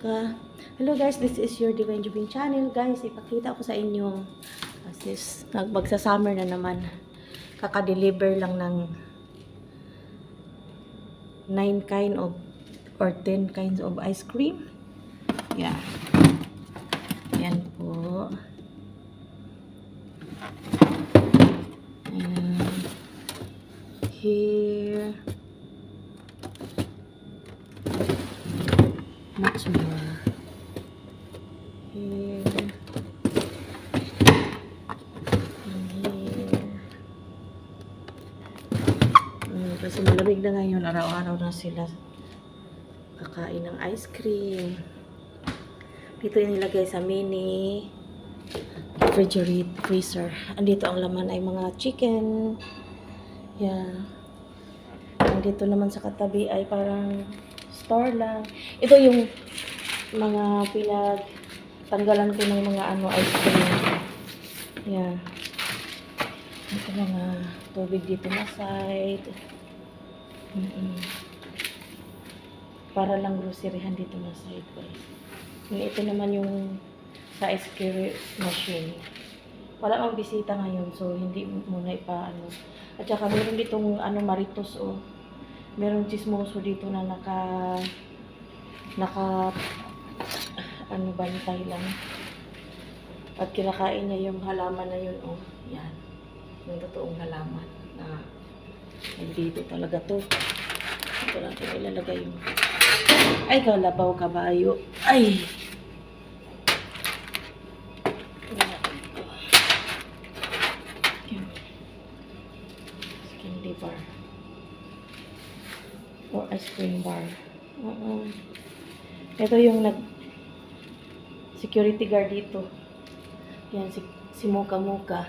Mocha. Hello guys, this is your Divine Jubing channel. Guys, ipakita ko sa inyo. Sis, magsa-summer na naman. Kaka-deliver lang ng 9 kind of or 10 kinds of ice cream. Yeah. Yan po. And here. Much more. Here. And here. Kasi malamig na ngayon. Araw-araw na sila kakain ng ice cream. Dito yung nilagay sa mini refrigerator freezer. Andito ang laman ay mga chicken. Yan. Andito naman sa katabi ay parang store lang. Ito yung mga tanggalan ko ng mga ice cream. Yan. Ito mga tubig dito na side. Para lang groceryhan dito na side, guys. Ito naman yung sa ice cream machine. Wala mang bisita ngayon, so hindi muna ipaano. At saka meron ditong Maritos, oh. Meron chismoso dito na bantay lang. At kinakain niya yung halaman na yun, oh. Yan. Yung totoong halaman na dito talaga to. Ito natin ilalagay yung ay, kalabaw kabayo. Ay! Candy bar. Or ice cream bar. Ito yung security guard dito. Yan, si Mocha Mocha.